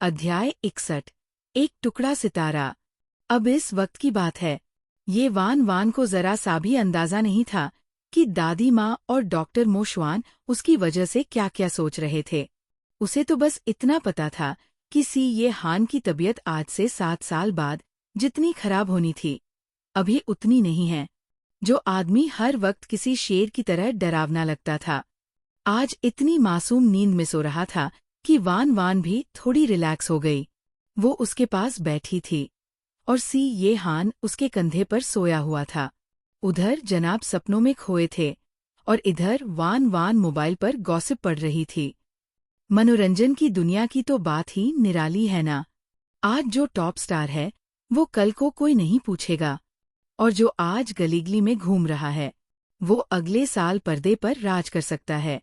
अध्याय 61। एक टुकड़ा सितारा। अब इस वक्त की बात है। ये वान वान को जरा सा भी अंदाजा नहीं था कि दादी माँ और डॉक्टर मोशवान उसकी वजह से क्या क्या सोच रहे थे। उसे तो बस इतना पता था कि सी ये हान की तबीयत आज से 7 साल बाद जितनी खराब होनी थी, अभी उतनी नहीं है। जो आदमी हर वक्त किसी शेर की तरह डरावना लगता था, आज इतनी मासूम नींद में सो रहा था कि वान वान भी थोड़ी रिलैक्स हो गई। वो उसके पास बैठी थी और सी ये हान उसके कंधे पर सोया हुआ था। उधर जनाब सपनों में खोए थे और इधर वान वान मोबाइल पर गॉसिप पढ़ रही थी। मनोरंजन की दुनिया की तो बात ही निराली है ना। आज जो टॉप स्टार है वो कल को कोई नहीं पूछेगा, और जो आज गलीगली में घूम रहा है वो अगले साल पर्दे पर राज कर सकता है।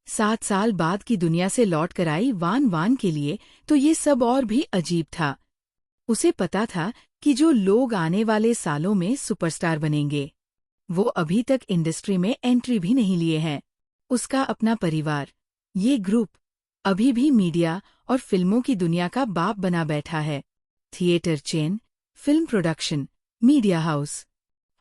7 साल बाद की दुनिया से लौट कर आई वान वान के लिए तो ये सब और भी अजीब था। उसे पता था कि जो लोग आने वाले सालों में सुपरस्टार बनेंगे वो अभी तक इंडस्ट्री में एंट्री भी नहीं लिए हैं। उसका अपना परिवार, ये ग्रुप, अभी भी मीडिया और फिल्मों की दुनिया का बाप बना बैठा है। Theatre chain, film production, media house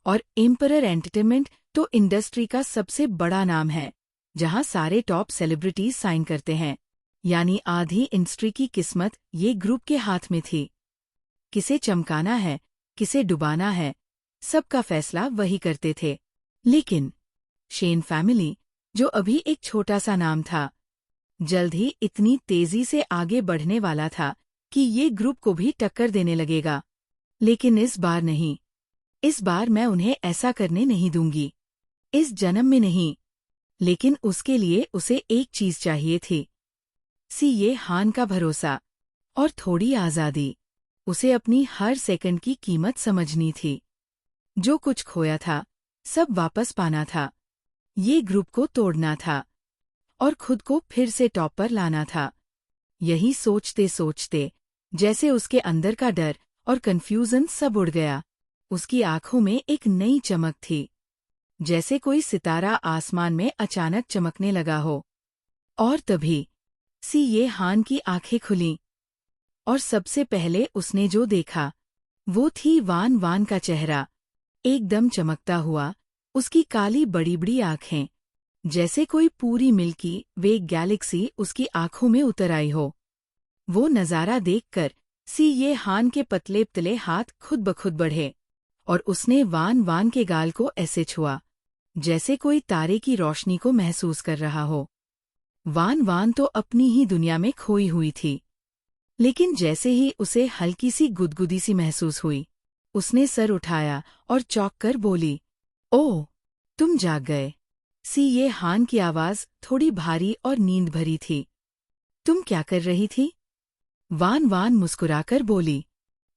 और एम्परर एंटरटेनमेंट तो इंडस्ट्री का सबसे बड़ा नाम है, जहां सारे टॉप सेलिब्रिटीज साइन करते हैं। यानी आधी इंडस्ट्री की किस्मत ये ग्रुप के हाथ में थी। किसे चमकाना है, किसे डुबाना है, सबका फैसला वही करते थे। लेकिन शेन फैमिली, जो अभी एक छोटा सा नाम था, जल्द ही इतनी तेजी से आगे बढ़ने वाला था कि ये ग्रुप को भी टक्कर देने लगेगा। लेकिन इस बार नहीं। इस बार मैं उन्हें ऐसा करने नहीं दूंगी। इस जन्म में नहीं। लेकिन उसके लिए उसे एक चीज चाहिए थी, सी ये हान का भरोसा और थोड़ी आजादी। उसे अपनी हर सेकंड की कीमत समझनी थी। जो कुछ खोया था सब वापस पाना था। ये ग्रुप को तोड़ना था और खुद को फिर से टॉप पर लाना था। यही सोचते सोचते जैसे उसके अंदर का डर और कंफ्यूजन सब उड़ गया। उसकी आंखों में एक नई चमक थी, जैसे कोई सितारा आसमान में अचानक चमकने लगा हो। और तभी सी ये हान की आंखें खुलीं और सबसे पहले उसने जो देखा वो थी वान वान का चेहरा, एकदम चमकता हुआ। उसकी काली बड़ी बड़ी आंखें, जैसे कोई पूरी मिल्की वे गैलेक्सी उसकी आंखों में उतर आई हो। वो नजारा देखकर सी ये हान के पतले पतले हाथ खुद ब खुद बढ़े और उसने वान वान के गाल को ऐसे छुआ जैसे कोई तारे की रोशनी को महसूस कर रहा हो। वान वान तो अपनी ही दुनिया में खोई हुई थी, लेकिन जैसे ही उसे हल्की सी गुदगुदी सी महसूस हुई, उसने सर उठाया और चौंक कर बोली, ओह, तुम जाग गए। सी ये हान की आवाज थोड़ी भारी और नींद भरी थी। तुम क्या कर रही थी? वान वान मुस्कुराकर बोली,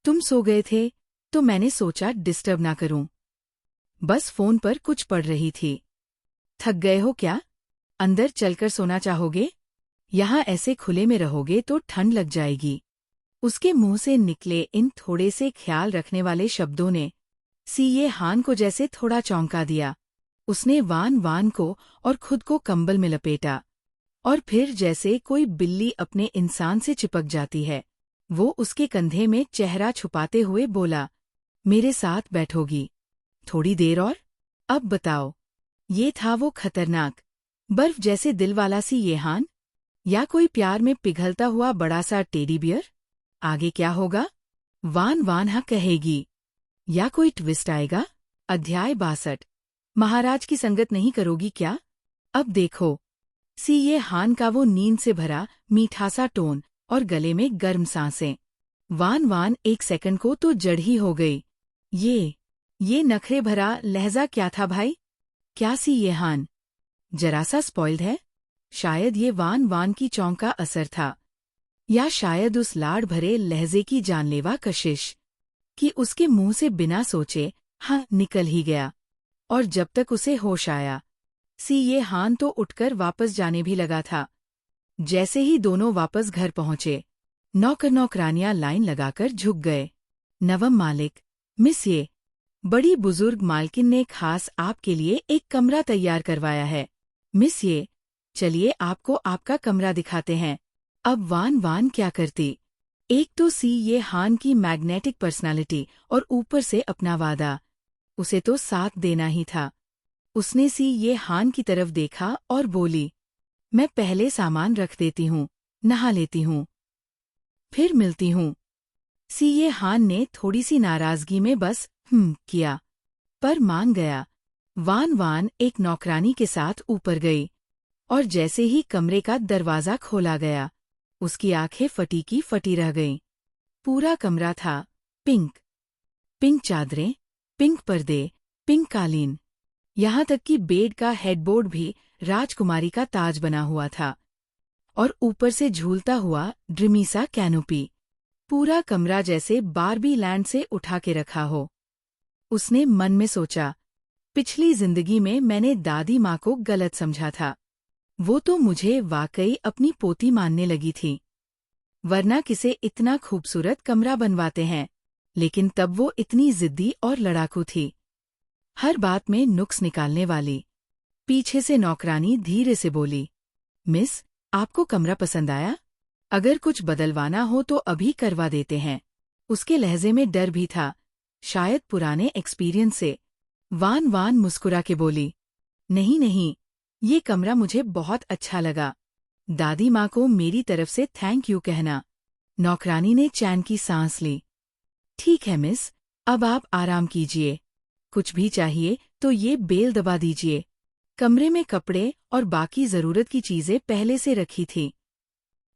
तुम सो गए थे तो मैंने सोचा डिस्टर्ब ना करूं। बस फोन पर कुछ पढ़ रही थी। थक गए हो क्या? अंदर चलकर सोना चाहोगे? यहाँ ऐसे खुले में रहोगे तो ठंड लग जाएगी। उसके मुंह से निकले इन थोड़े से ख्याल रखने वाले शब्दों ने सी ये हान को जैसे थोड़ा चौंका दिया। उसने वान वान को और खुद को कंबल में लपेटा और फिर जैसे कोई बिल्ली अपने इंसान से चिपक जाती है, वो उसके कंधे में चेहरा छुपाते हुए बोला, मेरे साथ बैठोगी थोड़ी देर और? अब बताओ, ये था वो खतरनाक बर्फ जैसे दिल वाला सी ये हान, या कोई प्यार में पिघलता हुआ बड़ा सा टेडी बियर? आगे क्या होगा? वान वान हाँ कहेगी या कोई ट्विस्ट आएगा? अध्याय 62। महाराज की संगत नहीं करोगी क्या? अब देखो। सी ये हान का वो नींद से भरा मीठा सा टोन और गले में गर्म सांसें। वान वान एक सेकंड को तो जड़ ही हो गई। ये नखरे भरा लहजा क्या था भाई? क्या सी ये हान जरा सा स्पॉइल्ड है? शायद ये वान वान की चौंक का असर था, या शायद उस लाड़ भरे लहजे की जानलेवा कशिश कि उसके मुंह से बिना सोचे हाँ निकल ही गया। और जब तक उसे होश आया, सी ये हान तो उठकर वापस जाने भी लगा था। जैसे ही दोनों वापस घर पहुंचे, नौकर नौकरानियां लाइन लगाकर झुक गए। नवम मालिक, मिस ये बड़ी बुजुर्ग मालकिन ने खास आपके लिए एक कमरा तैयार करवाया है। मिस ये, चलिए आपको आपका कमरा दिखाते हैं। अब वान वान क्या करती? एक तो सी ये हान की मैग्नेटिक पर्सनालिटी और ऊपर से अपना वादा, उसे तो साथ देना ही था। उसने सी ये हान की तरफ देखा और बोली, मैं पहले सामान रख देती हूँ, नहा लेती हूँ, फिर मिलती हूँ। सी ये हान ने थोड़ी सी नाराजगी में बस किया, पर मान गया। वान वान एक नौकरानी के साथ ऊपर गई, और जैसे ही कमरे का दरवाज़ा खोला गया, उसकी आंखें फटी की फटी रह गईं। पूरा कमरा था पिंक, पिंक चादरें, पिंक पर्दे, पिंक कालीन, यहाँ तक कि बेड का हेडबोर्ड भी राजकुमारी का ताज बना हुआ था, और ऊपर से झूलता हुआ ड्रीमी सा कैनोपी। पूरा कमरा जैसे बारबी लैंड से उठा के रखा हो। उसने मन में सोचा, पिछली जिंदगी में मैंने दादी माँ को गलत समझा था। वो तो मुझे वाकई अपनी पोती मानने लगी थी, वरना किसे इतना खूबसूरत कमरा बनवाते हैं, लेकिन तब वो इतनी जिद्दी और लड़ाकू थी, हर बात में नुक्स निकालने वाली। पीछे से नौकरानी धीरे से बोली, मिस, आपको कमरा पसंद आया? अगर कुछ बदलवाना हो तो अभी करवा देते हैं। उसके लहजे में डर भी था, शायद पुराने एक्सपीरियंस से। वान वान मुस्कुरा के बोली, नहीं नहीं, ये कमरा मुझे बहुत अच्छा लगा। दादी माँ को मेरी तरफ से थैंक यू कहना। नौकरानी ने चैन की सांस ली। ठीक है मिस, अब आप आराम कीजिए। कुछ भी चाहिए तो ये बेल दबा दीजिए। कमरे में कपड़े और बाकी जरूरत की चीजें पहले से रखी थी।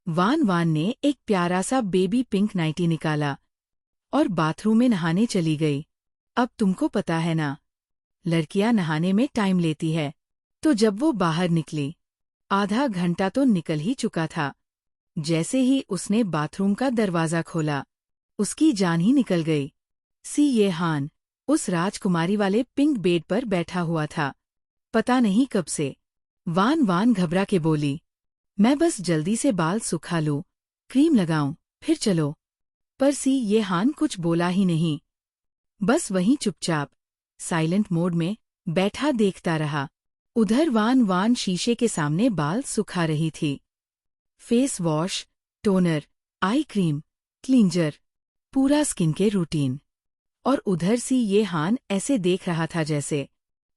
वान वान ने एक प्यारा सा बेबी पिंक नाइटी निकाला और बाथरूम में नहाने चली गई। अब तुमको पता है ना, लड़कियां नहाने में टाइम लेती है। तो जब वो बाहर निकली, आधा घंटा तो निकल ही चुका था। जैसे ही उसने बाथरूम का दरवाज़ा खोला, उसकी जान ही निकल गई। सी ये हान उस राजकुमारी वाले पिंक बेड पर बैठा हुआ था, पता नहीं कब से। वान वान घबरा के बोली, मैं बस जल्दी से बाल सुखा लूं, क्रीम लगाऊं, फिर चलो। पर सी ये हान कुछ बोला ही नहीं, बस वहीं चुपचाप साइलेंट मोड में बैठा देखता रहा। उधर वान वान शीशे के सामने बाल सुखा रही थी। Face wash, toner, eye cream, cleanser, पूरा स्किन के रूटीन। और उधर सी ये हान ऐसे देख रहा था जैसे,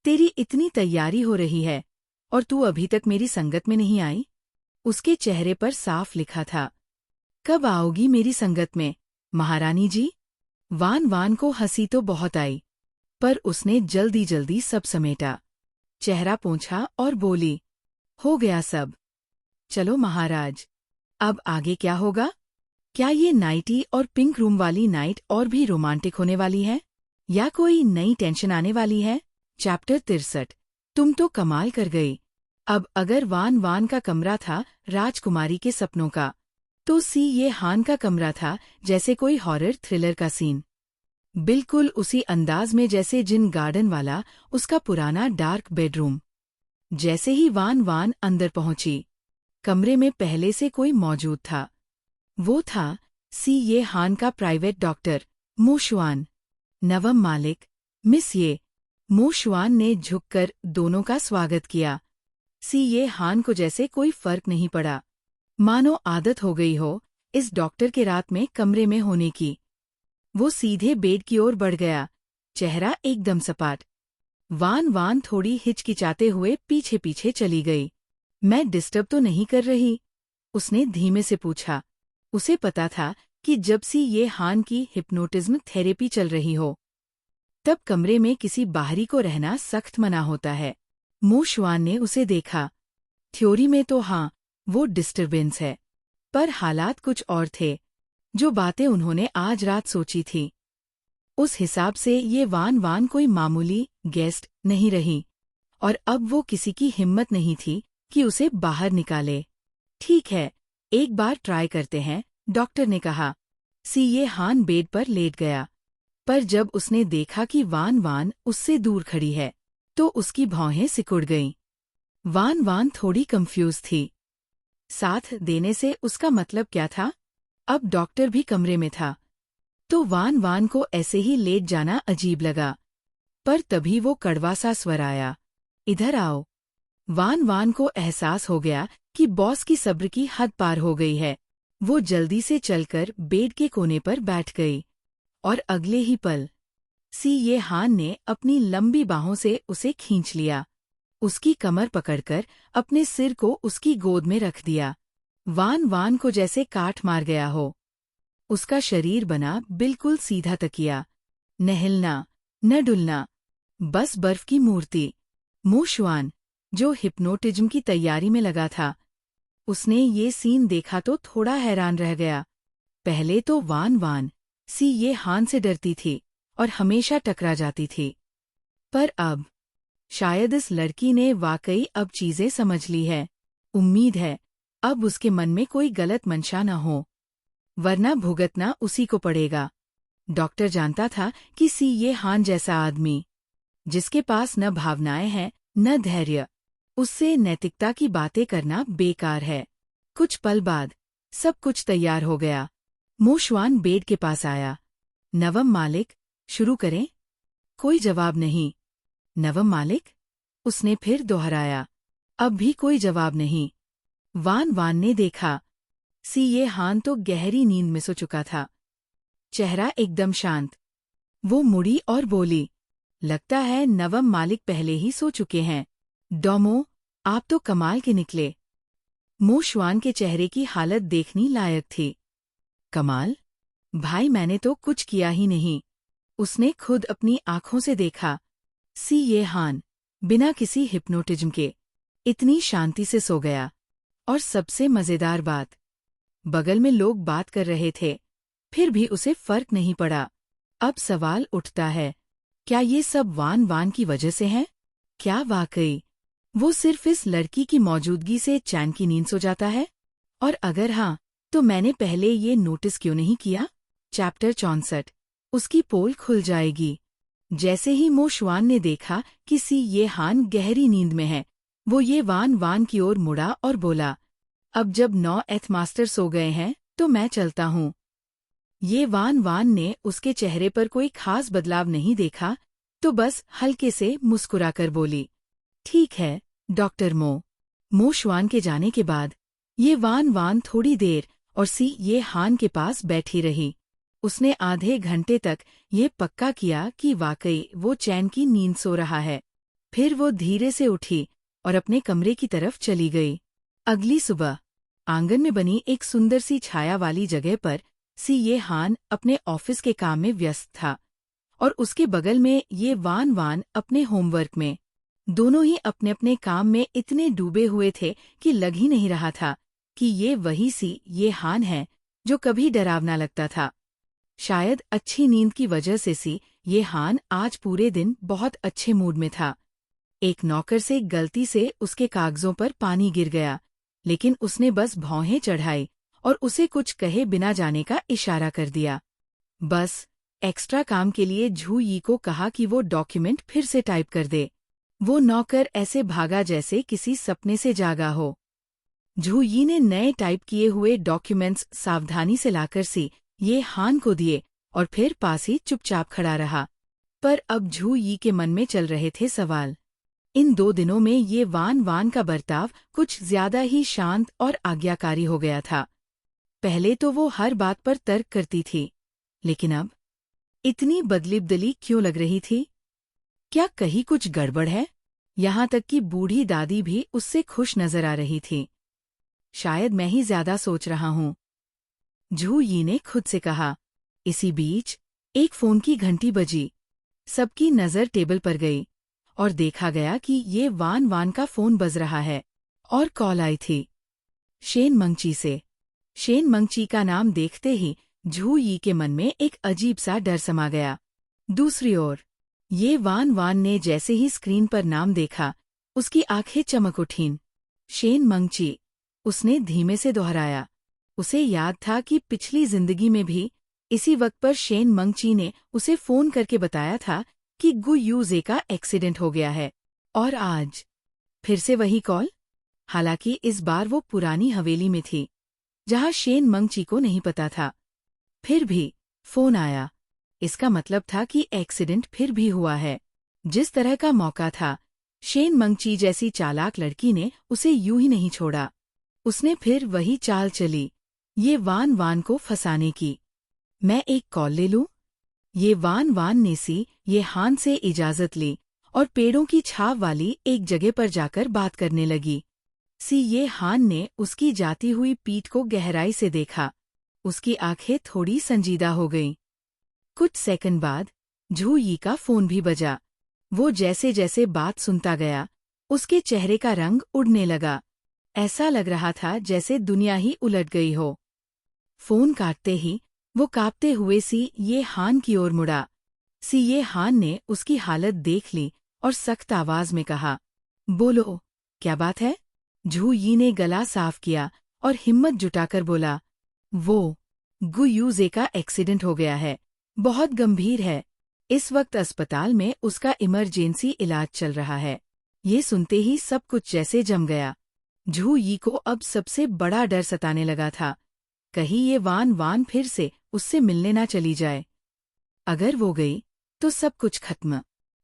तेरी इतनी तैयारी हो रही है और तू अभी तक मेरी संगत में नहीं आई? उसके चेहरे पर साफ लिखा था, कब आओगी मेरी संगत में, महारानी जी? वान वान को हंसी तो बहुत आई, पर उसने जल्दी जल्दी सब समेटा, चेहरा पोंछा और बोली, हो गया सब। चलो महाराज, अब आगे क्या होगा? क्या ये नाइटी और पिंक रूम वाली नाइट और भी रोमांटिक होने वाली है, या कोई नई टेंशन आने वाली है? चैप्टर 63। तुम तो कमाल कर गई। अब अगर वान वान का कमरा था राजकुमारी के सपनों का, तो सी ये हान का कमरा था जैसे कोई हॉरर थ्रिलर का सीन। बिल्कुल उसी अंदाज में जैसे जिन गार्डन वाला उसका पुराना डार्क बेडरूम। जैसे ही वान वान अंदर पहुंची, कमरे में पहले से कोई मौजूद था। वो था सी ये हान का प्राइवेट डॉक्टर मो शुआन। नवम मालिक, मिस ये। मो शुआन ने झुककर दोनों का स्वागत किया। सी ये हान को जैसे कोई फर्क नहीं पड़ा, मानो आदत हो गई हो इस डॉक्टर के रात में कमरे में होने की। वो सीधे बेड की ओर बढ़ गया, चेहरा एकदम सपाट। वान वान थोड़ी हिचकिचाते हुए पीछे पीछे चली गई। मैं डिस्टर्ब तो नहीं कर रही? उसने धीमे से पूछा। उसे पता था कि जब सी ये हान की हिप्नोटिज्म थेरेपी चल रही हो, तब कमरे में किसी बाहरी को रहना सख्त मना होता है। मो शुआन ने उसे देखा। थ्योरी में तो हाँ, वो डिस्टर्बेंस है, पर हालात कुछ और थे। जो बातें उन्होंने आज रात सोची थी, उस हिसाब से ये वान वान कोई मामूली गेस्ट नहीं रही, और अब वो किसी की हिम्मत नहीं थी कि उसे बाहर निकाले। ठीक है, एक बार ट्राई करते हैं, डॉक्टर ने कहा। सी ये हान बेड पर लेट गया, पर जब उसने देखा कि वान वान उससे दूर खड़ी है, तो उसकी भौहें सिकुड़ गईं। वान वान थोड़ी कंफ्यूज थी। साथ देने से उसका मतलब क्या था? अब डॉक्टर भी कमरे में था, तो वान वान को ऐसे ही लेट जाना अजीब लगा। पर तभी वो कड़वा सा स्वर आया, इधर आओ। वान वान को एहसास हो गया कि बॉस की सब्र की हद पार हो गई है। वो जल्दी से चलकर बेड के कोने पर बैठ गई और अगले ही पल ये हान ने अपनी लंबी बाहों से उसे खींच लिया, उसकी कमर पकड़कर अपने सिर को उसकी गोद में रख दिया। वान वान को जैसे काट मार गया हो। उसका शरीर बना बिल्कुल सीधा तकिया, न हिलना न डुलना, बस बर्फ की मूर्ति। मो शुआन, जो हिप्नोटिज्म की तैयारी में लगा था, उसने ये सीन देखा तो थोड़ा हैरान रह गया। पहले तो वान वान ये हान से डरती थी और हमेशा टकरा जाती थी, पर अब शायद इस लड़की ने वाकई अब चीजें समझ ली है। उम्मीद है अब उसके मन में कोई गलत मंशा न हो, वरना भुगतना उसी को पड़ेगा। डॉक्टर जानता था कि ये हान जैसा आदमी, जिसके पास न भावनाएं हैं न धैर्य, उससे नैतिकता की बातें करना बेकार है। कुछ पल बाद सब कुछ तैयार हो गया। मो शुआन बेड के पास आया। नवम मालिक, शुरू करें? कोई जवाब नहीं। नवम मालिक, उसने फिर दोहराया। अब भी कोई जवाब नहीं। वान वान ने देखा, ये हान तो गहरी नींद में सो चुका था, चेहरा एकदम शांत। वो मुड़ी और बोली, लगता है नवम मालिक पहले ही सो चुके हैं। डोमो, आप तो कमाल के निकले। मो शुआन के चेहरे की हालत देखनी लायक थी। कमाल? भाई मैंने तो कुछ किया ही नहीं। उसने खुद अपनी आंखों से देखा। ये हान बिना किसी हिप्नोटिज्म के इतनी शांति से सो गया। और सबसे मजेदार बात, बगल में लोग बात कर रहे थे, फिर भी उसे फर्क नहीं पड़ा। अब सवाल उठता है, क्या ये सब वान वान की वजह से है? क्या वाकई वो सिर्फ इस लड़की की मौजूदगी से चैन की नींद सो जाता है? और अगर हाँ, तो मैंने पहले ये नोटिस क्यों नहीं किया? चैप्टर 64। उसकी पोल खुल जाएगी। जैसे ही मो शुआन ने देखा कि ये हान गहरी नींद में है, वो ये वान वान की ओर मुड़ा और बोला, अब जब 9 एथ मास्टर सो गए हैं तो मैं चलता हूँ। ये वान वान ने उसके चेहरे पर कोई खास बदलाव नहीं देखा, तो बस हल्के से मुस्कुराकर बोली, ठीक है डॉक्टर मो शुआन के जाने के बाद ये वान वान थोड़ी देर और ये हान के पास बैठी रही। उसने आधे घंटे तक ये पक्का किया कि वाकई वो चैन की नींद सो रहा है। फिर वो धीरे से उठी और अपने कमरे की तरफ चली गई। अगली सुबह आंगन में बनी एक सुंदर सी छाया वाली जगह पर ये हान अपने ऑफिस के काम में व्यस्त था और उसके बगल में ये वान वान अपने होमवर्क में। दोनों ही अपने अपने काम में इतने डूबे हुए थे कि लग ही नहीं रहा था कि ये वही ये हान है जो कभी डरावना लगता था। शायद अच्छी नींद की वजह से ये हान आज पूरे दिन बहुत अच्छे मूड में था। एक नौकर से गलती से उसके कागजों पर पानी गिर गया, लेकिन उसने बस भौहें चढ़ाई और उसे कुछ कहे बिना जाने का इशारा कर दिया। बस एक्स्ट्रा काम के लिए झू यी को कहा कि वो डॉक्यूमेंट फिर से टाइप कर दे। वो नौकर ऐसे भागा जैसे किसी सपने से जागा हो। झू यी ने नए टाइप किए हुए डॉक्यूमेंट्स सावधानी से लाकर ये हान को दिए और फिर पास ही चुपचाप खड़ा रहा। पर अब झू यी के मन में चल रहे थे सवाल। इन 2 दिनों में ये वान वान का बर्ताव कुछ ज्यादा ही शांत और आज्ञाकारी हो गया था। पहले तो वो हर बात पर तर्क करती थी, लेकिन अब इतनी बदलिबदली क्यों लग रही थी? क्या कहीं कुछ गड़बड़ है? यहाँ तक कि बूढ़ी दादी भी उससे खुश नजर आ रही थी। शायद मैं ही ज्यादा सोच रहा हूँ, झू यी ने खुद से कहा। इसी बीच एक फोन की घंटी बजी। सबकी नजर टेबल पर गई और देखा गया कि ये वान वान का फोन बज रहा है और कॉल आई थी शेन मंगची से। शेन मंगची का नाम देखते ही झू यी के मन में एक अजीब सा डर समा गया। दूसरी ओर ये वान वान ने जैसे ही स्क्रीन पर नाम देखा, उसकी आंखें चमक उठीं। शेन मंगची, उसने धीमे से दोहराया। उसे याद था कि पिछली जिंदगी में भी इसी वक्त पर शेन मंगची ने उसे फोन करके बताया था कि गु यूजे का एक्सीडेंट हो गया है। और आज फिर से वही कॉल। हालांकि इस बार वो पुरानी हवेली में थी, जहां शेन मंगची को नहीं पता था। फिर भी फोन आया। इसका मतलब था कि एक्सीडेंट फिर भी हुआ है। जिस तरह का मौका था, शेन मंगची जैसी चालाक लड़की ने उसे यूं ही नहीं छोड़ा। उसने फिर वही चाल चली। ये वान वान को फंसाने की। मैं एक कॉल ले लूं? ये वान वान ने ये हान से इजाजत ली और पेड़ों की छाव वाली एक जगह पर जाकर बात करने लगी। ये हान ने उसकी जाती हुई पीठ को गहराई से देखा। उसकी आंखें थोड़ी संजीदा हो गईं। कुछ सेकंड बाद झू यी का फोन भी बजा। वो जैसे जैसे बात सुनता गया, उसके चेहरे का रंग उड़ने लगा। ऐसा लग रहा था जैसे दुनिया ही उलट गई हो। फोन काटते ही वो कांपते हुए ये हान की ओर मुड़ा। ये हान ने उसकी हालत देख ली और सख्त आवाज में कहा, बोलो, क्या बात है? झू यी ने गला साफ किया और हिम्मत जुटाकर बोला, वो गु यूजे का एक्सीडेंट हो गया है, बहुत गंभीर है। इस वक्त अस्पताल में उसका इमरजेंसी इलाज चल रहा है। ये सुनते ही सब कुछ जैसे जम गया। झू यी को अब सबसे बड़ा डर सताने लगा था। कहीं ये वान वान फिर से उससे मिलने ना चली जाए। अगर वो गई तो सब कुछ खत्म।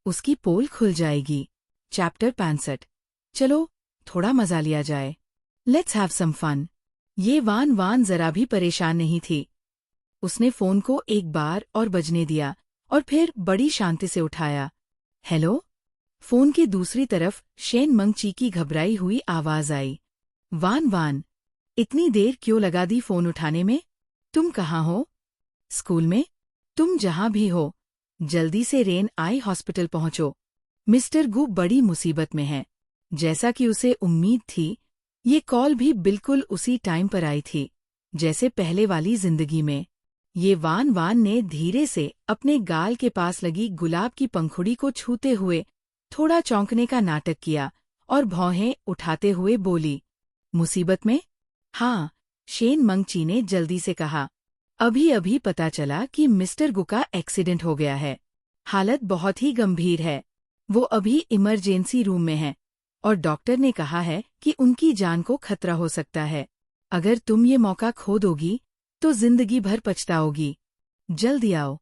उसकी पोल खुल जाएगी। चैप्टर 65। चलो थोड़ा मजा लिया जाए। Let's have some fun. ये वान वान जरा भी परेशान नहीं थी। उसने फोन को एक बार और बजने दिया और फिर बड़ी शांति से उठाया। हेलो? फोन की दूसरी तरफ शेन मंगची की घबराई हुई आवाज आई। वान वान, इतनी देर क्यों लगा दी फोन उठाने में? तुम कहाँ हो? स्कूल में? तुम जहाँ भी हो, जल्दी से रेन आई हॉस्पिटल पहुंचो। मिस्टर गु बड़ी मुसीबत में है। जैसा कि उसे उम्मीद थी, ये कॉल भी बिल्कुल उसी टाइम पर आई थी, जैसे पहले वाली जिंदगी में। ये वान वान ने धीरे से अपने गाल के पास लगी गुलाब की पंखुड़ी को छूते हुए थोड़ा चौंकने का नाटक किया और भौहें उठाते हुए बोली, मुसीबत में? हाँ, शेन मंगची ने जल्दी से कहा। अभी अभी पता चला कि मिस्टर गु का एक्सीडेंट हो गया है। हालत बहुत ही गंभीर है। वो अभी इमरजेंसी रूम में है और डॉक्टर ने कहा है कि उनकी जान को खतरा हो सकता है। अगर तुम ये मौका खो दोगी तो जिंदगी भर पछताओगी। जल्दी आओ।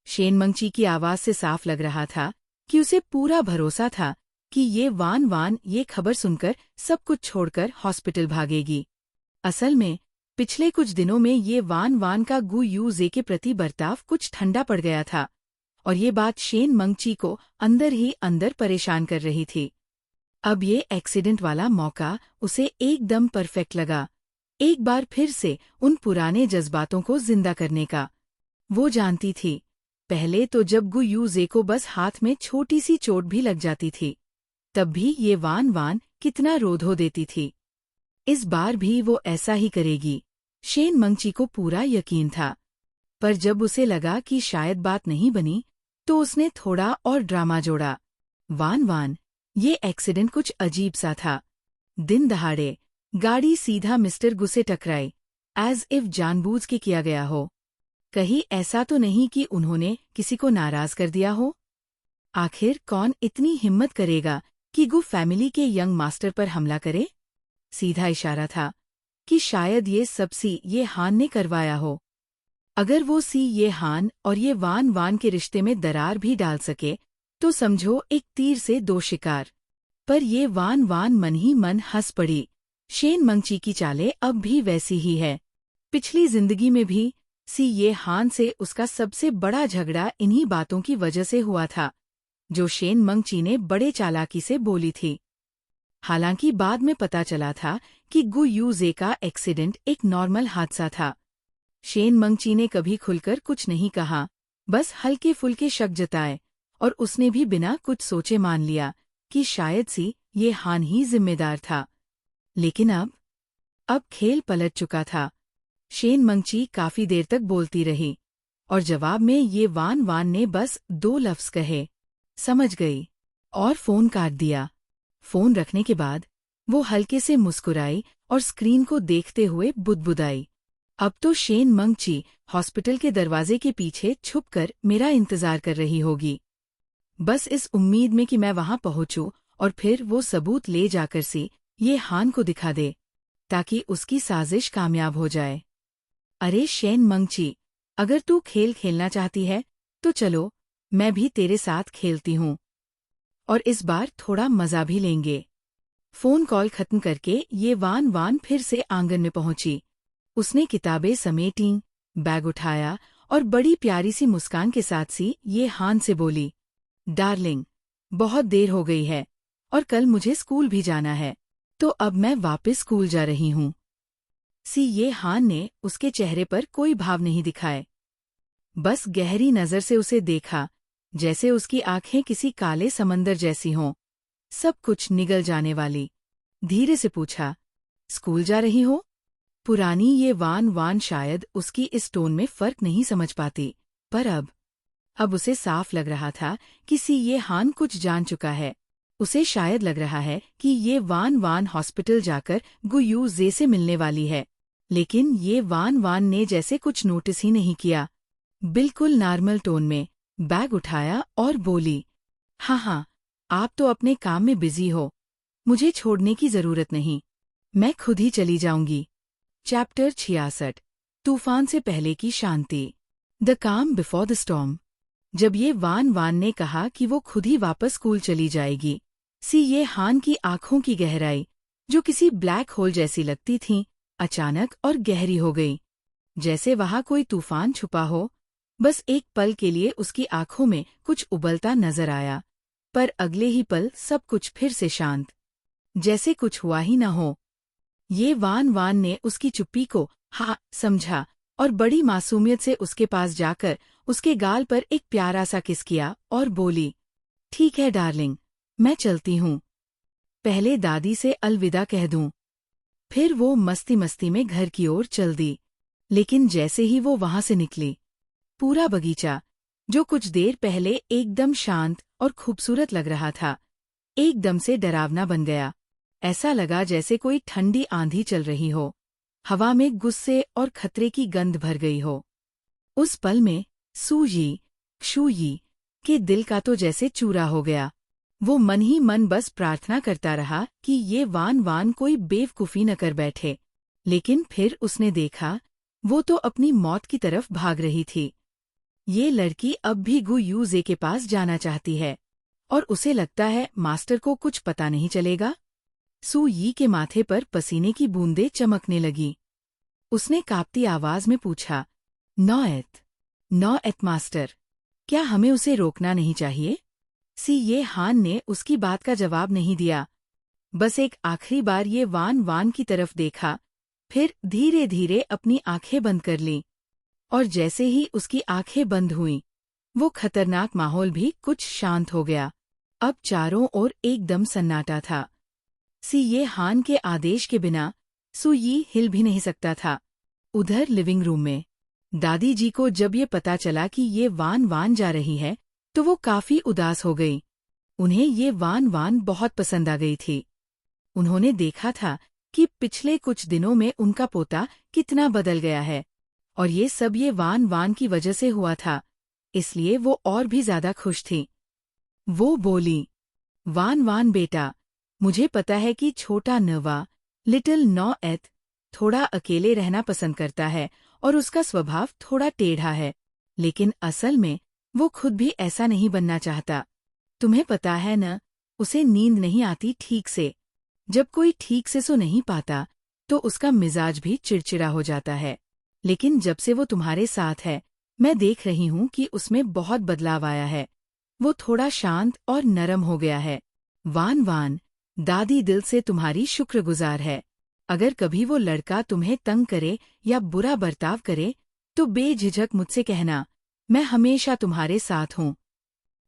शेन मंगची की आवाज से साफ लग रहा था कि उसे पूरा भरोसा था कि ये वान वान ये खबर सुनकर सब कुछ छोड़कर हॉस्पिटल भागेगी। असल में पिछले कुछ दिनों में ये वान वान का गु यूजे के प्रति बर्ताव कुछ ठंडा पड़ गया था और ये बात शेन मंगची को अंदर ही अंदर परेशान कर रही थी। अब ये एक्सीडेंट वाला मौका उसे एकदम परफेक्ट लगा, एक बार फिर से उन पुराने जज्बातों को जिंदा करने का। वो जानती थी, पहले तो जब गु यूजे को बस हाथ में छोटी सी चोट भी लग जाती थी, तब भी ये वान वान कितना रोधो देती थी। इस बार भी वो ऐसा ही करेगी, शेन मंगची को पूरा यकीन था। पर जब उसे लगा कि शायद बात नहीं बनी, तो उसने थोड़ा और ड्रामा जोड़ा। वान वान, ये एक्सीडेंट कुछ अजीब सा था। दिन दहाड़े गाड़ी सीधा मिस्टर गु से टकराई, एज इफ जानबूझ के किया गया हो। कहीं ऐसा तो नहीं कि उन्होंने किसी को नाराज कर दिया हो? आखिर कौन इतनी हिम्मत करेगा कि गु फैमिली के यंग मास्टर पर हमला करे? सीधा इशारा था कि शायद ये सबसी ये हान ने करवाया हो। अगर वो ये हान और ये वान वान के रिश्ते में दरार भी डाल सके तो समझो एक तीर से दो शिकार। पर ये वान वान मन ही मन हंस पड़ी। शेन मंगची की चालें अब भी वैसी ही है। पिछली जिंदगी में भी ये हान से उसका सबसे बड़ा झगड़ा इन्हीं बातों की वजह से हुआ था, जो शेन मंगची ने बड़े चालाकी से बोली थी। हालांकि बाद में पता चला था कि गु यूजे का एक्सीडेंट एक नॉर्मल हादसा था। शेन मंगची ने कभी खुलकर कुछ नहीं कहा, बस हल्के फुल्के शक जताए और उसने भी बिना कुछ सोचे मान लिया कि शायद ये हान ही जिम्मेदार था। लेकिन अब खेल पलट चुका था। शेन मंगची काफी देर तक बोलती रही और जवाब में ये वान वान ने बस 2 लफ्ज कहे, समझ गई, और फोन काट दिया। फोन रखने के बाद वो हल्के से मुस्कुराई और स्क्रीन को देखते हुए बुदबुदाई। अब तो शेन मंगची हॉस्पिटल के दरवाजे के पीछे छुपकर मेरा इंतजार कर रही होगी, बस इस उम्मीद में कि मैं वहां पहुंचूं और फिर वो सबूत ले जाकर ये हान को दिखा दे, ताकि उसकी साजिश कामयाब हो जाए। अरे शेन मंगची, अगर तू खेल खेलना चाहती है तो चलो, मैं भी तेरे साथ खेलती हूँ, और इस बार थोड़ा मजा भी लेंगे। फोन कॉल खत्म करके ये वान वान फिर से आंगन में पहुंची। उसने किताबें समेटी, बैग उठाया और बड़ी प्यारी सी मुस्कान के साथ सी ये हान से बोली, डार्लिंग, बहुत देर हो गई है और कल मुझे स्कूल भी जाना है, तो अब मैं वापस स्कूल जा रही हूँ। सी ये हान ने उसके चेहरे पर कोई भाव नहीं दिखाए, बस गहरी नजर से उसे देखा, जैसे उसकी आंखें किसी काले समंदर जैसी हों, सब कुछ निगल जाने वाली। धीरे से पूछा, स्कूल जा रही हो? पुरानी ये वान शायद उसकी इस टोन में फर्क नहीं समझ पाती, पर अब उसे साफ लग रहा था कि सी ये हान कुछ जान चुका है। उसे शायद लग रहा है कि ये वान हॉस्पिटल जाकर गुयू जे से मिलने वाली है, लेकिन ये वान ने जैसे कुछ नोटिस ही नहीं किया। बिल्कुल नॉर्मल टोन में बैग उठाया और बोली, हाँ, आप तो अपने काम में बिजी हो, मुझे छोड़ने की जरूरत नहीं, मैं खुद ही चली जाऊंगी। चैप्टर 66 तूफान से पहले की शांति। द काम बिफोर द स्टॉर्म। जब ये वान ने कहा कि वो खुद ही वापस स्कूल चली जाएगी, सी ये हान की आंखों की गहराई, जो किसी ब्लैक होल जैसी लगती थीं, अचानक और गहरी हो गई, जैसे वहां कोई तूफान छुपा हो। बस एक पल के लिए उसकी आंखों में कुछ उबलता नजर आया, पर अगले ही पल सब कुछ फिर से शांत, जैसे कुछ हुआ ही न हो। ये वान ने उसकी चुप्पी को हाँ समझा और बड़ी मासूमियत से उसके पास जाकर उसके गाल पर एक प्यारा सा किस किया और बोली, ठीक है डार्लिंग, मैं चलती हूँ, पहले दादी से अलविदा कह दूं। फिर वो मस्ती मस्ती में घर की ओर चल दी, लेकिन जैसे ही वो वहां से निकली, पूरा बगीचा, जो कुछ देर पहले एकदम शांत और खूबसूरत लग रहा था, एकदम से डरावना बन गया। ऐसा लगा जैसे कोई ठंडी आंधी चल रही हो, हवा में गुस्से और खतरे की गंध भर गई हो। उस पल में शू यी के दिल का तो जैसे चूरा हो गया। वो मन ही मन बस प्रार्थना करता रहा कि ये वान कोई बेवकूफ़ी न कर बैठे, लेकिन फिर उसने देखा, वो तो अपनी मौत की तरफ भाग रही थी। ये लड़की अब भी गुयू जे के पास जाना चाहती है, और उसे लगता है मास्टर को कुछ पता नहीं चलेगा। सू यी के माथे पर पसीने की बूंदें चमकने लगी। उसने कांपती आवाज में पूछा, नॉएत मास्टर, क्या हमें उसे रोकना नहीं चाहिए? सी ये हान ने उसकी बात का जवाब नहीं दिया, बस एक आखिरी बार ये वान की तरफ देखा, फिर धीरे धीरे अपनी आंखें बंद कर लीं। और जैसे ही उसकी आंखें बंद हुईं, वो खतरनाक माहौल भी कुछ शांत हो गया। अब चारों ओर एकदम सन्नाटा था। सी ये हान के आदेश के बिना सू यी हिल भी नहीं सकता था। उधर लिविंग रूम में दादी जी को जब ये पता चला कि ये वान जा रही है, तो वो काफी उदास हो गई। उन्हें ये वान बहुत पसंद आ गई थी। उन्होंने देखा था कि पिछले कुछ दिनों में उनका पोता कितना बदल गया है, और ये सब ये वान की वजह से हुआ था, इसलिए वो और भी ज्यादा खुश थी। वो बोली, वान बेटा, मुझे पता है कि छोटा नवा लिटिल नॉएत थोड़ा अकेले रहना पसंद करता है और उसका स्वभाव थोड़ा टेढ़ा है, लेकिन असल में वो खुद भी ऐसा नहीं बनना चाहता। तुम्हें पता है न, उसे नींद नहीं आती ठीक से। जब कोई ठीक से सो नहीं पाता तो उसका मिजाज भी चिड़चिड़ा हो जाता है, लेकिन जब से वो तुम्हारे साथ है, मैं देख रही हूँ कि उसमें बहुत बदलाव आया है। वो थोड़ा शांत और नरम हो गया है। वान दादी दिल से तुम्हारी शुक्रगुजार है। अगर कभी वो लड़का तुम्हें तंग करे या बुरा बर्ताव करे, तो बेझिझक मुझसे कहना, मैं हमेशा तुम्हारे साथ हूँ।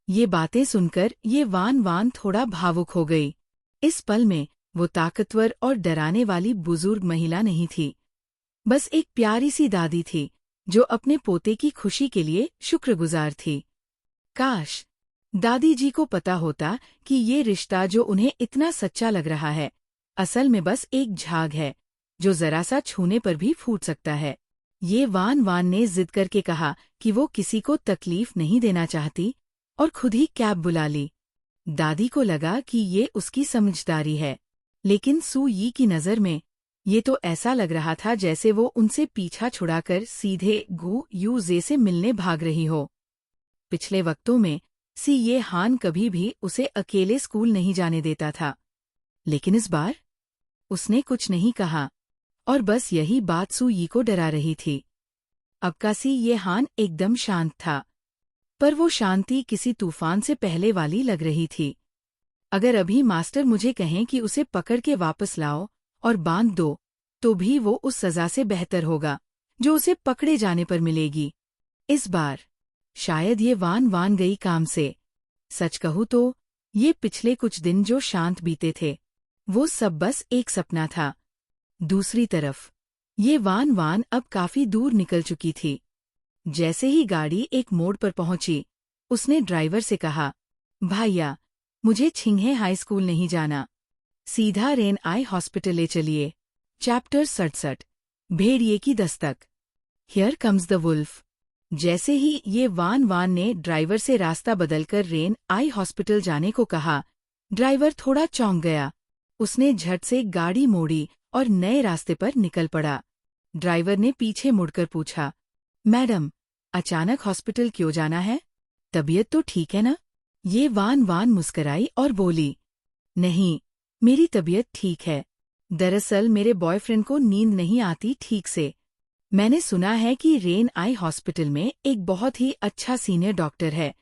ये बातें सुनकर ये वान थोड़ा भावुक हो गई। इस पल में वो ताकतवर और डराने वाली बुजुर्ग महिला नहीं थी, बस एक प्यारी सी दादी थी जो अपने पोते की खुशी के लिए शुक्रगुजार थी। काश दादी जी को पता होता कि ये रिश्ता जो उन्हें इतना सच्चा लग रहा है, असल में बस एक झाग है जो जरा सा छूने पर भी फूट सकता है। ये वान ने जिद करके कहा कि वो किसी को तकलीफ नहीं देना चाहती और खुद ही कैब बुला ली। दादी को लगा कि ये उसकी समझदारी है, लेकिन सू यी की नज़र में ये तो ऐसा लग रहा था जैसे वो उनसे पीछा छुड़ाकर सीधे गुयू जे से मिलने भाग रही हो। पिछले वक्तों में सी ये हान कभी भी उसे अकेले स्कूल नहीं जाने देता था, लेकिन इस बार उसने कुछ नहीं कहा और बस यही बात सू यी को डरा रही थी। अब का सी ये हान एकदम शांत था, पर वो शांति किसी तूफान से पहले वाली लग रही थी। अगर अभी मास्टर मुझे कहें कि उसे पकड़ के वापस लाओ और बांध दो, तो भी वो उस सजा से बेहतर होगा जो उसे पकड़े जाने पर मिलेगी। इस बार शायद ये वान गई काम से। सच कहूँ तो ये पिछले कुछ दिन जो शांत बीते थे, वो सब बस एक सपना था। दूसरी तरफ ये वान अब काफी दूर निकल चुकी थी। जैसे ही गाड़ी एक मोड़ पर पहुंची, उसने ड्राइवर से कहा, भाइया, मुझे छिंगहे हाई स्कूल नहीं जाना, सीधा रेन आई हॉस्पिटल ले चलिए। चैप्टर 67 भेड़िए की दस्तक। Here comes the wolf. जैसे ही ये वान ने ड्राइवर से रास्ता बदलकर रेन आई हॉस्पिटल जाने को कहा, ड्राइवर थोड़ा चौंक गया। उसने झट से गाड़ी मोड़ी और नए रास्ते पर निकल पड़ा। ड्राइवर ने पीछे मुड़कर पूछा, मैडम, अचानक हॉस्पिटल क्यों जाना है? तबीयत तो ठीक है ना? ये वान मुस्कराई और बोली, नहीं, मेरी तबीयत ठीक है। दरअसल मेरे बॉयफ्रेंड को नींद नहीं आती ठीक से। मैंने सुना है कि रेन आई हॉस्पिटल में एक बहुत ही अच्छा सीनियर डॉक्टर है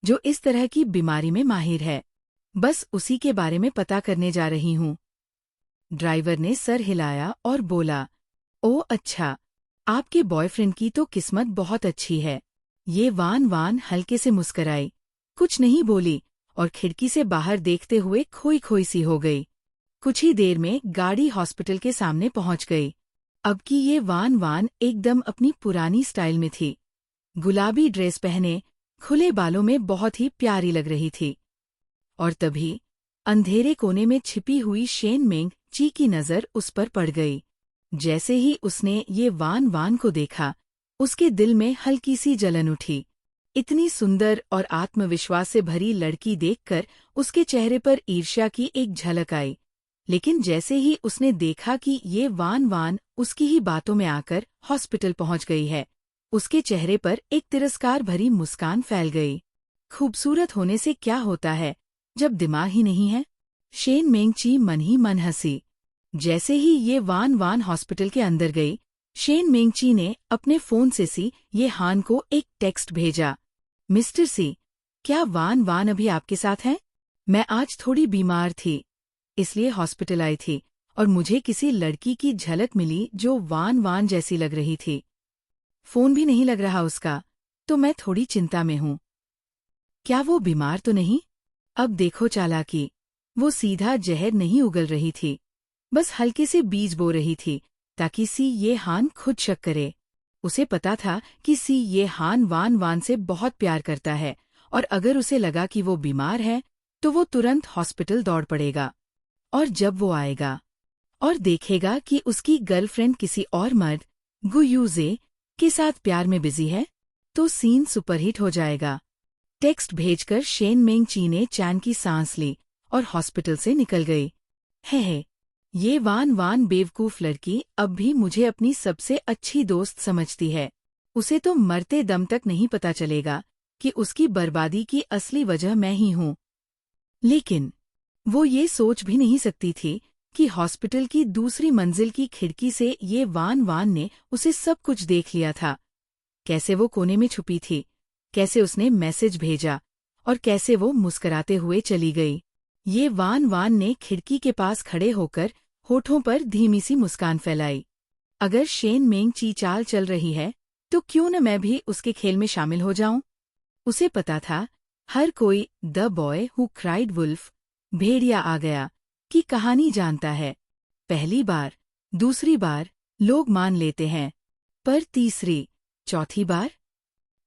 जो इस तरह की बीमारी में माहिर है। बस उसी के बारे में पता करने जा रही हूँ। ड्राइवर ने सर हिलाया और बोला, ओह अच्छा, आपके बॉयफ्रेंड की तो किस्मत बहुत अच्छी है। ये वान हल्के से मुस्कराई, कुछ नहीं बोली और खिड़की से बाहर देखते हुए खोई खोई सी हो गई। कुछ ही देर में गाड़ी हॉस्पिटल के सामने पहुंच गई। अब की ये वान एकदम अपनी पुरानी स्टाइल में थी। गुलाबी ड्रेस पहने, खुले बालों में बहुत ही प्यारी लग रही थी। और तभी अंधेरे कोने में छिपी हुई शेन मेंग ची की नजर उस पर पड़ गई। जैसे ही उसने ये वान को देखा, उसके दिल में हल्की सी जलन उठी। इतनी सुंदर और आत्मविश्वास से भरी लड़की देखकर उसके चेहरे पर ईर्ष्या की एक झलक आई। लेकिन जैसे ही उसने देखा कि ये वान उसकी ही बातों में आकर हॉस्पिटल पहुंच गई है, उसके चेहरे पर एक तिरस्कार भरी मुस्कान फैल गई। खूबसूरत होने से क्या होता है जब दिमाग ही नहीं है? शेन मेंगची मन ही मन हंसी। जैसे ही ये वान हॉस्पिटल के अंदर गई, शेन मेंगची ने अपने फोन से सी ये हान को एक टेक्स्ट भेजा, मिस्टर सी, क्या वान अभी आपके साथ हैं? मैं आज थोड़ी बीमार थी, इसलिए हॉस्पिटल आई थी और मुझे किसी लड़की की झलक मिली जो वान जैसी लग रही थी। फोन भी नहीं लग रहा उसका, तो मैं थोड़ी चिंता में हूँ। क्या वो बीमार तो नहीं? अब देखो चालाकी, वो सीधा जहर नहीं उगल रही थी, बस हल्के से बीज बो रही थी ताकि सी ये हान खुद शक करे। उसे पता था कि सी ये हान वान से बहुत प्यार करता है और अगर उसे लगा कि वो बीमार है तो वो तुरंत हॉस्पिटल दौड़ पड़ेगा। और जब वो आएगा और देखेगा कि उसकी गर्लफ्रेंड किसी और मर्द गुयूजे के साथ प्यार में बिजी है, तो सीन सुपरहिट हो जाएगा। टेक्स्ट भेजकर शेन मेंगची ने चैन की सांस ली और हॉस्पिटल से निकल गई। है ये वान बेवकूफ लड़की अब भी मुझे अपनी सबसे अच्छी दोस्त समझती है। उसे तो मरते दम तक नहीं पता चलेगा कि उसकी बर्बादी की असली वजह मैं ही हूँ। लेकिन वो ये सोच भी नहीं सकती थी कि हॉस्पिटल की दूसरी मंजिल की खिड़की से ये वान ने उसे सब कुछ देख लिया था। कैसे वो कोने में छुपी थी, कैसे उसने मैसेज भेजा और कैसे वो मुस्कुराते हुए चली गई। ये वान ने खिड़की के पास खड़े होकर होठों पर धीमी सी मुस्कान फैलाई। अगर शेन मेंगची चाल चल रही है तो क्यों न मैं भी उसके खेल में शामिल हो जाऊं? उसे पता था हर कोई the boy who cried wolf, भेड़िया आ गया, की कहानी जानता है। पहली बार, दूसरी बार लोग मान लेते हैं, पर तीसरी, चौथी बार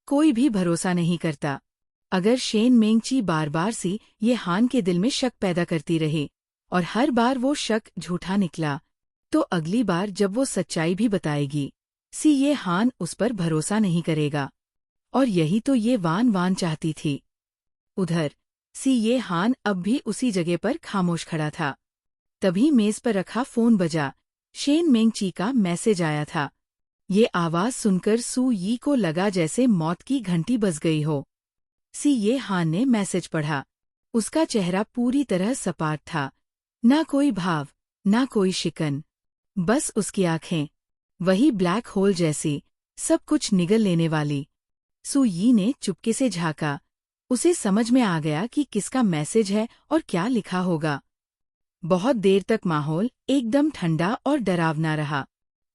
कोई भी भरोसा नहीं करता। अगर शेन मेंगची बार बार सी ये हान के दिल में शक पैदा करती रही और हर बार वो शक झूठा निकला, तो अगली बार जब वो सच्चाई भी बताएगी, सी ये हान उस पर भरोसा नहीं करेगा। और यही तो ये वान चाहती थी। उधर सी ये हान अब भी उसी जगह पर खामोश खड़ा था। तभी मेज पर रखा फोन बजा। शेन मेंगची का मैसेज आया था। ये आवाज सुनकर सू यी को लगा जैसे मौत की घंटी बज गई हो। सी ये हान ने मैसेज पढ़ा। उसका चेहरा पूरी तरह सपाट था, ना कोई भाव, ना कोई शिकन, बस उसकी आंखें, वही ब्लैक होल जैसी, सब कुछ निगल लेने वाली। सू यी ने चुपके से झाँका। उसे समझ में आ गया कि किसका मैसेज है और क्या लिखा होगा। बहुत देर तक माहौल एकदम ठंडा और डरावना रहा।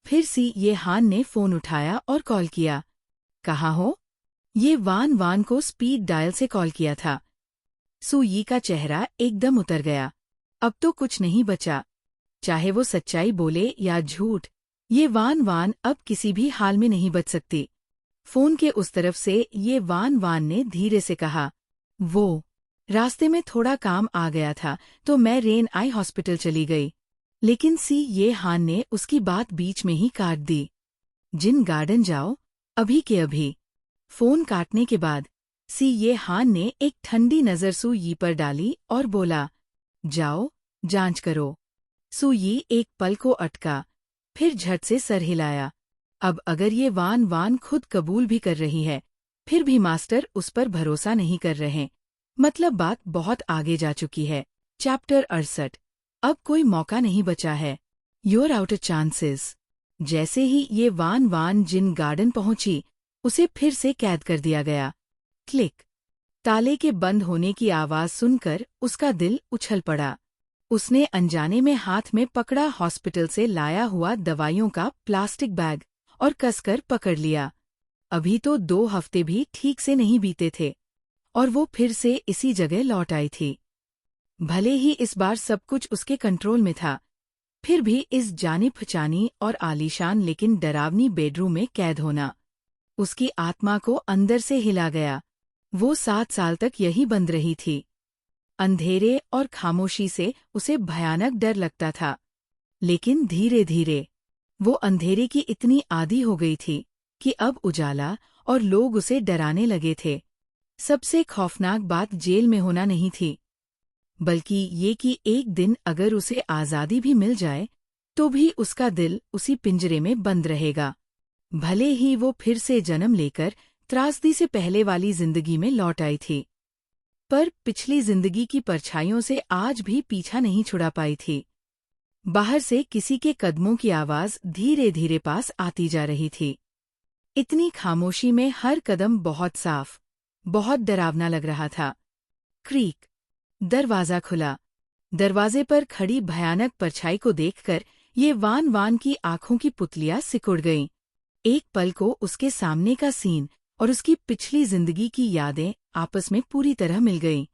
फिर सी ये हान ने फोन उठाया और कॉल किया। कहाँ हो? ये वान वान को स्पीड डायल से कॉल किया था। सू यी का चेहरा एकदम उतर गया। अब तो कुछ नहीं बचा, चाहे वो सच्चाई बोले या झूठ। ये वान वान अब किसी भी हाल में नहीं बच सकती। फोन के उस तरफ से ये वान वान ने धीरे से कहा, वो रास्ते में थोड़ा काम आ गया था तो मैं रेन आई हॉस्पिटल चली गई। लेकिन सी ये हान ने उसकी बात बीच में ही काट दी। जिन गार्डन जाओ, अभी के अभी। फोन काटने के बाद सी ये हान ने एक ठंडी नजर सू यी पर डाली और बोला, जाओ, जांच करो। सू यी एक पल को अटका, फिर झट से सर हिलाया। अब अगर ये वान वान खुद कबूल भी कर रही है, फिर भी मास्टर उस पर भरोसा नहीं कर रहे। मतलब बात बहुत आगे जा चुकी है। चैप्टर 68। अब कोई मौका नहीं बचा है। You're out of chances. जैसे ही ये वान वान जिन गार्डन पहुंची, उसे फिर से कैद कर दिया गया। क्लिक। ताले के बंद होने की आवाज सुनकर उसका दिल उछल पड़ा। उसने अनजाने में हाथ में पकड़ा हॉस्पिटल से लाया हुआ दवाइयों का प्लास्टिक बैग और कसकर पकड़ लिया। अभी तो 2 हफ्ते भी ठीक से नहीं बीते थे और वो फिर से इसी जगह लौट आई थी। भले ही इस बार सब कुछ उसके कंट्रोल में था, फिर भी इस जानी-पहचानी और आलीशान लेकिन डरावनी बेडरूम में कैद होना उसकी आत्मा को अंदर से हिला गया। वो 7 साल तक यही बंद रही थी। अंधेरे और खामोशी से उसे भयानक डर लगता था, लेकिन धीरे धीरे वो अंधेरे की इतनी आदी हो गई थी कि अब उजाला और लोग उसे डराने लगे थे। सबसे खौफनाक बात जेल में होना नहीं थी, बल्कि ये कि एक दिन अगर उसे आज़ादी भी मिल जाए, तो भी उसका दिल उसी पिंजरे में बंद रहेगा। भले ही वो फिर से जन्म लेकर त्रासदी से पहले वाली जिंदगी में लौट आई थी, पर पिछली जिंदगी की परछाइयों से आज भी पीछा नहीं छुड़ा पाई थी। बाहर से किसी के कदमों की आवाज धीरे धीरे पास आती जा रही थी। इतनी खामोशी में हर कदम बहुत साफ, बहुत डरावना लग रहा था। क्रीक। दरवाजा खुला। दरवाजे पर खड़ी भयानक परछाई को देखकर ये वान वान की आंखों की पुतलियां सिकुड़ गईं। एक पल को उसके सामने का सीन और उसकी पिछली जिंदगी की यादें आपस में पूरी तरह मिल गईं।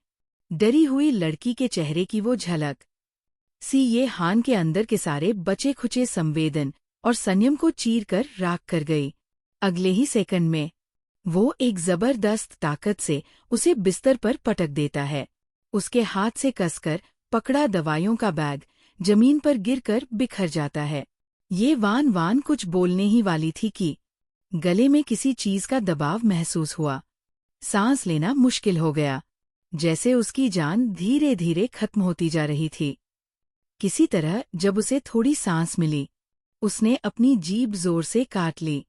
डरी हुई लड़की के चेहरे की वो झलक सी ये हान के अंदर के सारे बचे खुचे संवेदन और संयम को चीर कर राख कर गई। अगले ही सेकंड में वो एक जबरदस्त ताकत से उसे बिस्तर पर पटक देता है। उसके हाथ से कसकर पकड़ा दवाइयों का बैग जमीन पर गिरकर बिखर जाता है। ये वान वान कुछ बोलने ही वाली थी कि गले में किसी चीज का दबाव महसूस हुआ। सांस लेना मुश्किल हो गया, जैसे उसकी जान धीरे धीरे खत्म होती जा रही थी। किसी तरह जब उसे थोड़ी सांस मिली, उसने अपनी जीभ जोर से काट ली।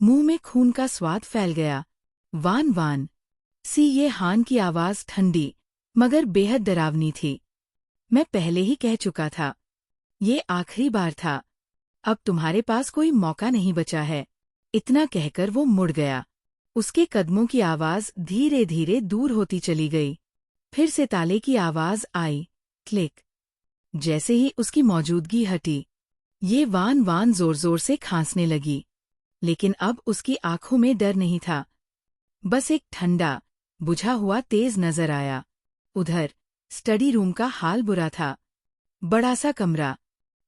मुंह में खून का स्वाद फैल गया। वान वान। सी ये हान की आवाज ठंडी मगर बेहद डरावनी थी। मैं पहले ही कह चुका था, ये आखिरी बार था। अब तुम्हारे पास कोई मौका नहीं बचा है। इतना कहकर वो मुड़ गया। उसके कदमों की आवाज धीरे धीरे दूर होती चली गई। फिर से ताले की आवाज आई, क्लिक। जैसे ही उसकी मौजूदगी हटी, ये वान वान जोर जोर से खांसने लगी, लेकिन अब उसकी आंखों में डर नहीं था। बस एक ठंडा, बुझा हुआ तेज नजर आया। उधर स्टडी रूम का हाल बुरा था। बड़ा सा कमरा,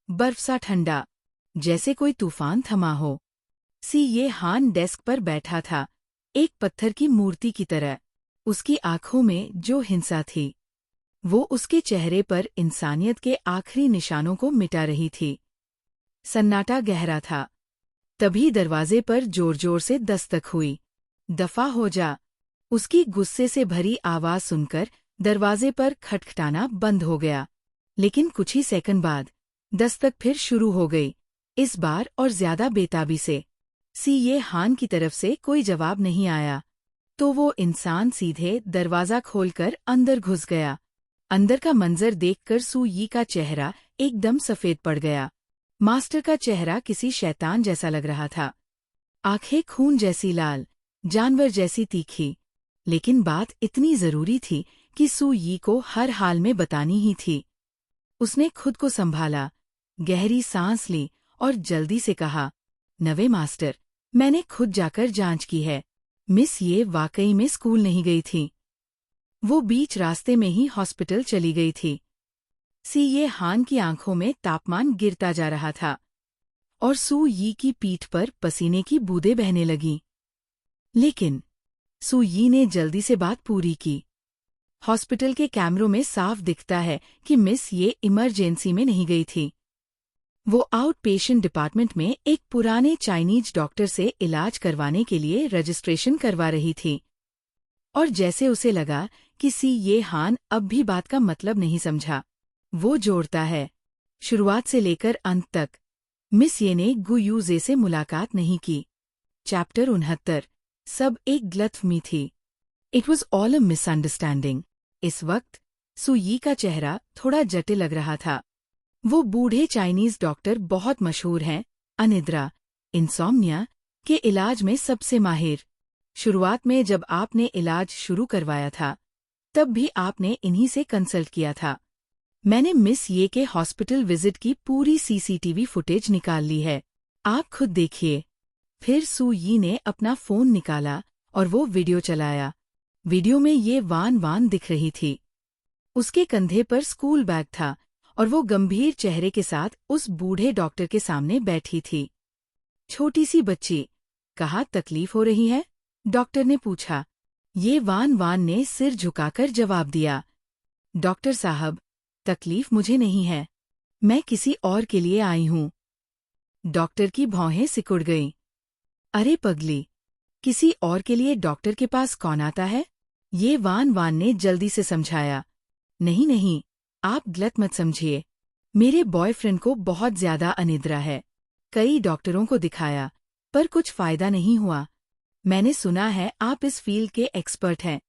बर्फ सा ठंडा, जैसे कोई तूफान थमा हो। सी ये हान डेस्क पर बैठा था, एक पत्थर की मूर्ति की तरह। उसकी आंखों में जो हिंसा थी, वो उसके चेहरे पर इंसानियत के आखिरी निशानों को मिटा रही थी। सन्नाटा गहरा था। तभी दरवाजे पर जोर जोर से दस्तक हुई। दफा हो जा। उसकी गुस्से से भरी आवाज सुनकर दरवाजे पर खटखटाना बंद हो गया। लेकिन कुछ ही सेकंड बाद दस्तक फिर शुरू हो गई, इस बार और ज्यादा बेताबी से। सी ये हान की तरफ से कोई जवाब नहीं आया, तो वो इंसान सीधे दरवाजा खोलकर अंदर घुस गया। अंदर का मंजर देखकर सू यी का चेहरा एकदम सफेद पड़ गया। मास्टर का चेहरा किसी शैतान जैसा लग रहा था। आंखें खून जैसी लाल, जानवर जैसी तीखी। लेकिन बात इतनी जरूरी थी कि सू यी को हर हाल में बतानी ही थी। उसने खुद को संभाला, गहरी सांस ली और जल्दी से कहा, नवे मास्टर, मैंने खुद जाकर जांच की है। मिस ये वाकई में स्कूल नहीं गई थी। वो बीच रास्ते में ही हॉस्पिटल चली गई थी। ये हान की आंखों में तापमान गिरता जा रहा था और सू यी की पीठ पर पसीने की बूंदें बहने लगीं। लेकिन सू यी ने जल्दी से बात पूरी की। हॉस्पिटल के कैमरों में साफ दिखता है कि मिस ये इमरजेंसी में नहीं गई थी। वो आउट पेशेंट डिपार्टमेंट में एक पुराने चाइनीज डॉक्टर से इलाज करवाने के लिए रजिस्ट्रेशन करवा रही थी। और जैसे उसे लगा कि ये हान अब भी बात का मतलब नहीं समझा, वो जोड़ता है, शुरुआत से लेकर अंत तक मिस ये ने गु यूजे से मुलाकात नहीं की। चैप्टर 69। सब एक गलतफहमी थी। It was all a misunderstanding. इस वक्त सू यी का चेहरा थोड़ा जटिल लग रहा था। वो बूढ़े चाइनीज डॉक्टर बहुत मशहूर हैं, अनिद्रा, इंसोम्निया के इलाज में सबसे माहिर। शुरुआत में जब आपने इलाज शुरू करवाया था, तब भी आपने इन्हीं से कंसल्ट किया था। मैंने मिस ये के हॉस्पिटल विजिट की पूरी सीसीटीवी फुटेज निकाल ली है, आप खुद देखिए। फिर सू यी ने अपना फोन निकाला और वो वीडियो चलाया। वीडियो में ये वान वान दिख रही थी। उसके कंधे पर स्कूल बैग था और वो गंभीर चेहरे के साथ उस बूढ़े डॉक्टर के सामने बैठी थी। छोटी सी बच्ची, कहा तकलीफ हो रही है? डॉक्टर ने पूछा। ये वान वान ने सिर झुकाकर जवाब दिया, डॉक्टर साहब, तकलीफ मुझे नहीं है, मैं किसी और के लिए आई हूँ। डॉक्टर की भौहें सिकुड़ गईं। अरे पगली, किसी और के लिए डॉक्टर के पास कौन आता है? ये वान वान ने जल्दी से समझाया। नहीं नहीं, आप गलत मत समझिए, मेरे बॉयफ्रेंड को बहुत ज्यादा अनिद्रा है। कई डॉक्टरों को दिखाया, पर कुछ फायदा नहीं हुआ। मैंने सुना है आप इस फील्ड के एक्सपर्ट हैं,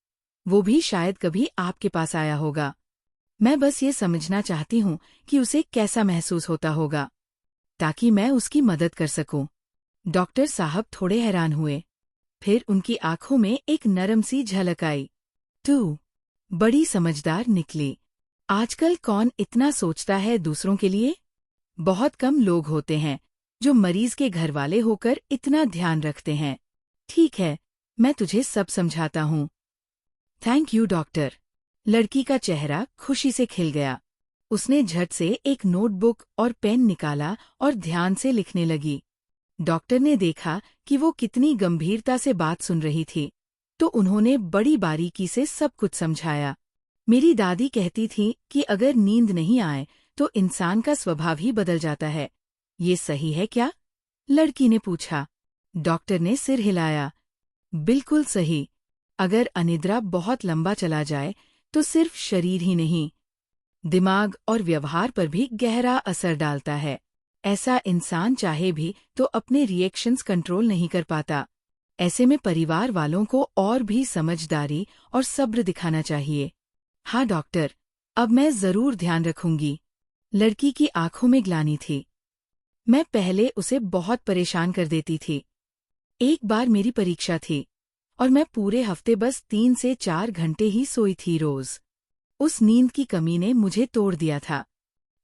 वो भी शायद कभी आपके पास आया होगा। मैं बस ये समझना चाहती हूँ कि उसे कैसा महसूस होता होगा, ताकि मैं उसकी मदद कर सकूं। डॉक्टर साहब थोड़े हैरान हुए, फिर उनकी आंखों में एक नरम सी झलक आई। तू बड़ी समझदार निकली। आजकल कौन इतना सोचता है दूसरों के लिए? बहुत कम लोग होते हैं जो मरीज के घरवाले होकर इतना ध्यान रखते हैं। ठीक है, मैं तुझे सब समझाता हूँ। Thank you doctor. लड़की का चेहरा खुशी से खिल गया। उसने झट से एक नोटबुक और पेन निकाला और ध्यान से लिखने लगी। डॉक्टर ने देखा कि वो कितनी गंभीरता से बात सुन रही थी, तो उन्होंने बड़ी बारीकी से सब कुछ समझाया। मेरी दादी कहती थी कि अगर नींद नहीं आए तो इंसान का स्वभाव ही बदल जाता है। ये सही है क्या? लड़की ने पूछा। डॉक्टर ने सिर हिलाया। बिल्कुल सही। अगर अनिद्रा बहुत लंबा चला जाए तो सिर्फ शरीर ही नहीं, दिमाग और व्यवहार पर भी गहरा असर डालता है। ऐसा इंसान चाहे भी तो अपने रिएक्शंस कंट्रोल नहीं कर पाता। ऐसे में परिवार वालों को और भी समझदारी और सब्र दिखाना चाहिए। हाँ डॉक्टर, अब मैं जरूर ध्यान रखूंगी। लड़की की आंखों में ग्लानि थी। मैं पहले उसे बहुत परेशान कर देती थी। एक बार मेरी परीक्षा थी और मैं पूरे हफ्ते बस 3 से 4 घंटे ही सोई थी रोज। उस नींद की कमी ने मुझे तोड़ दिया था।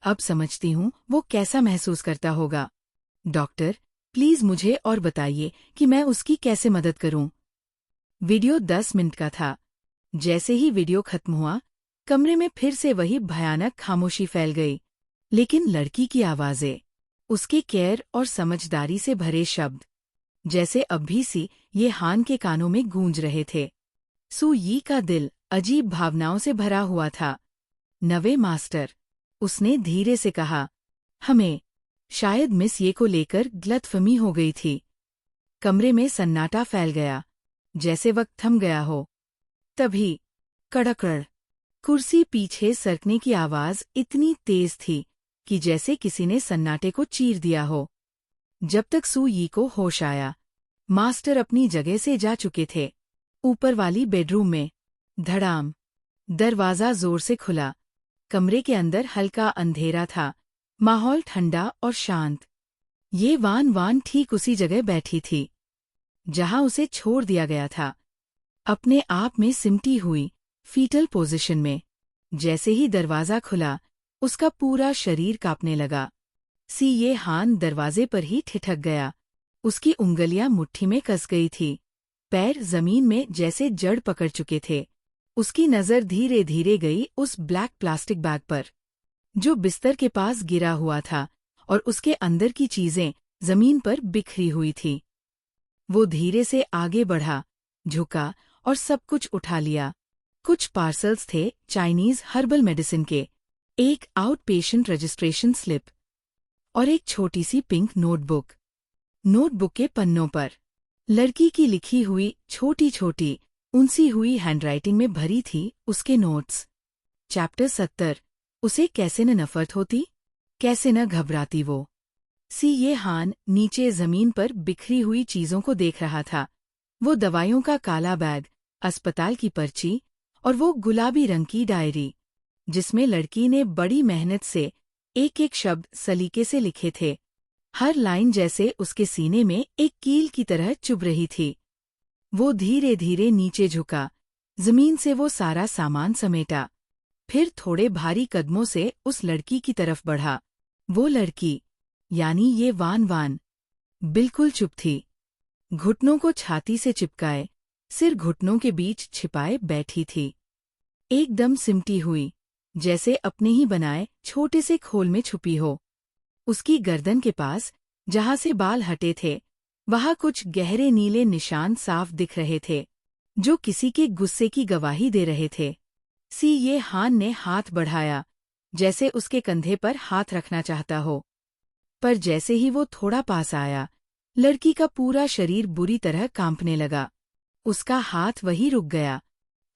अब समझती हूँ वो कैसा महसूस करता होगा। डॉक्टर, प्लीज मुझे और बताइए कि मैं उसकी कैसे मदद करूं। वीडियो 10 मिनट का था। जैसे ही वीडियो खत्म हुआ, कमरे में फिर से वही भयानक खामोशी फैल गई। लेकिन लड़की की आवाजें, उसके केयर और समझदारी से भरे शब्द, जैसे अब भी ये हान के कानों में गूंज रहे थे। सू यी का दिल अजीब भावनाओं से भरा हुआ था। नवे मास्टर, उसने धीरे से कहा, हमें शायद मिस ये को लेकर गलतफहमी हो गई थी। कमरे में सन्नाटा फैल गया, जैसे वक्त थम गया हो। तभी कड़कड़, कुर्सी पीछे सरकने की आवाज इतनी तेज थी कि जैसे किसी ने सन्नाटे को चीर दिया हो। जब तक सू यी को होश आया, मास्टर अपनी जगह से जा चुके थे। ऊपर वाली बेडरूम में धड़ाम, दरवाजा जोर से खुला। कमरे के अंदर हल्का अंधेरा था, माहौल ठंडा और शांत। ये वान वान ठीक उसी जगह बैठी थी जहां उसे छोड़ दिया गया था, अपने आप में सिमटी हुई, फीटल पोजीशन में। जैसे ही दरवाजा खुला, उसका पूरा शरीर कांपने लगा। ये हान दरवाजे पर ही ठिठक गया। उसकी उंगलियां मुट्ठी में कस गई थी, पैर जमीन में जैसे जड़ पकड़ चुके थे। उसकी नजर धीरे धीरे गई उस ब्लैक प्लास्टिक बैग पर, जो बिस्तर के पास गिरा हुआ था, और उसके अंदर की चीजें जमीन पर बिखरी हुई थी। वो धीरे से आगे बढ़ा, झुका और सब कुछ उठा लिया। कुछ पार्सल्स थे चाइनीज हर्बल मेडिसिन के, एक आउट पेशेंट रजिस्ट्रेशन स्लिप और एक छोटी सी पिंक नोटबुक। नोटबुक के पन्नों पर लड़की की लिखी हुई छोटी छोटी उनसी हुई हैंडराइटिंग में भरी थी उसके नोट्स। चैप्टर 70। उसे कैसे न नफरत होती, कैसे न घबराती वो। ये हान नीचे जमीन पर बिखरी हुई चीजों को देख रहा था। वो दवाइयों का काला बैग, अस्पताल की पर्ची और वो गुलाबी रंग की डायरी, जिसमें लड़की ने बड़ी मेहनत से एक एक शब्द सलीके से लिखे थे। हर लाइन जैसे उसके सीने में एक कील की तरह चुभ रही थी। वो धीरे धीरे नीचे झुका, जमीन से वो सारा सामान समेटा, फिर थोड़े भारी कदमों से उस लड़की की तरफ बढ़ा। वो लड़की, यानी ये वान वान, बिल्कुल चुप थी। घुटनों को छाती से चिपकाए, सिर घुटनों के बीच छिपाए बैठी थी, एकदम सिमटी हुई, जैसे अपने ही बनाए छोटे से खोल में छुपी हो। उसकी गर्दन के पास, जहां से बाल हटे थे, वहां कुछ गहरे नीले निशान साफ दिख रहे थे, जो किसी के गुस्से की गवाही दे रहे थे। ये हान ने हाथ बढ़ाया, जैसे उसके कंधे पर हाथ रखना चाहता हो, पर जैसे ही वो थोड़ा पास आया, लड़की का पूरा शरीर बुरी तरह कांपने लगा। उसका हाथ वहीं रुक गया,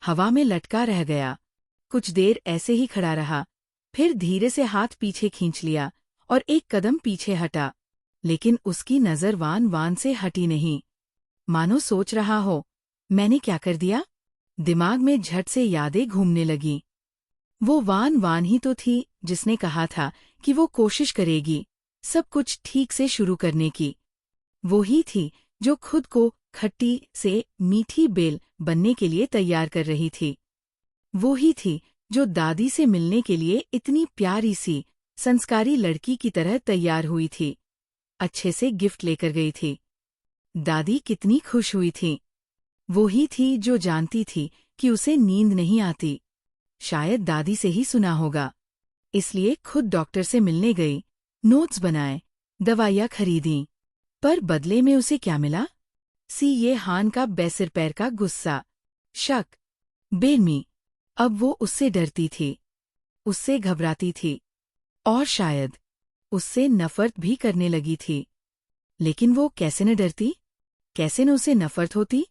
हवा में लटका रह गया। कुछ देर ऐसे ही खड़ा रहा, फिर धीरे से हाथ पीछे खींच लिया और एक कदम पीछे हटा, लेकिन उसकी नजर वान वान से हटी नहीं। मानो सोच रहा हो, मैंने क्या कर दिया? दिमाग में झट से यादें घूमने लगीं। वो वान वान ही तो थी जिसने कहा था कि वो कोशिश करेगी सब कुछ ठीक से शुरू करने की। वो ही थी जो खुद को खट्टी से मीठी बेल बनने के लिए तैयार कर रही थी। वो ही थी जो दादी से मिलने के लिए इतनी प्यारी सी, संस्कारी लड़की की तरह तैयार हुई थी, अच्छे से गिफ्ट लेकर गई थी। दादी कितनी खुश हुई थी। वो ही थी जो जानती थी कि उसे नींद नहीं आती, शायद दादी से ही सुना होगा, इसलिए खुद डॉक्टर से मिलने गई, नोट्स बनाए, दवाइयाँ खरीदी। पर बदले में उसे क्या मिला? ये हान का बेसिर पैर का गुस्सा, शक, बेरमी। अब वो उससे डरती थी, उससे घबराती थी, और शायद उससे नफरत भी करने लगी थी। लेकिन वो कैसे न डरती, कैसे न उसे नफरत होती?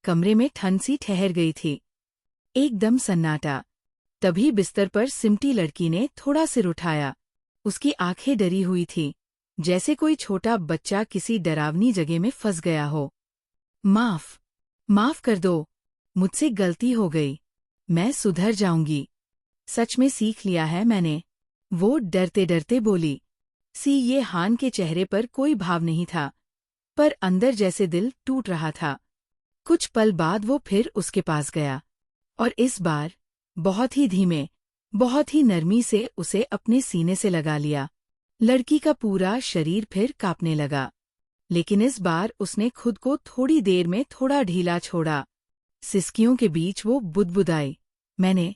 कमरे में ठंड सी ठहर गई थी, एकदम सन्नाटा। तभी बिस्तर पर सिमटी लड़की ने थोड़ा सिर उठाया। उसकी आंखें डरी हुई थी, जैसे कोई छोटा बच्चा किसी डरावनी जगह में फंस गया हो। माफ कर दो, मुझसे गलती हो गई, मैं सुधर जाऊंगी, सच में सीख लिया है मैंने। वो डरते डरते बोली। ये हान के चेहरे पर कोई भाव नहीं था, पर अंदर जैसे दिल टूट रहा था। कुछ पल बाद वो फिर उसके पास गया, और इस बार बहुत ही धीमे, बहुत ही नरमी से उसे अपने सीने से लगा लिया। लड़की का पूरा शरीर फिर कांपने लगा, लेकिन इस बार उसने खुद को थोड़ी देर में थोड़ा ढीला छोड़ा। सिसकियों के बीच वो बुदबुदाई, मैंने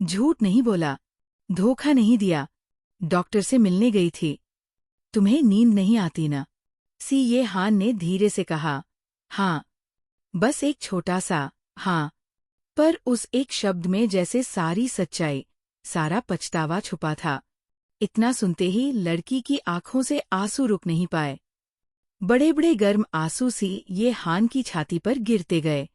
झूठ नहीं बोला, धोखा नहीं दिया, डॉक्टर से मिलने गई थी। तुम्हें नींद नहीं आती ना? ये हान ने धीरे से कहा। हाँ, बस एक छोटा सा हाँ, पर उस एक शब्द में जैसे सारी सच्चाई, सारा पछतावा छुपा था। इतना सुनते ही लड़की की आंखों से आंसू रुक नहीं पाए। बड़े बड़े गर्म आंसू सी ये हान की छाती पर गिरते गए।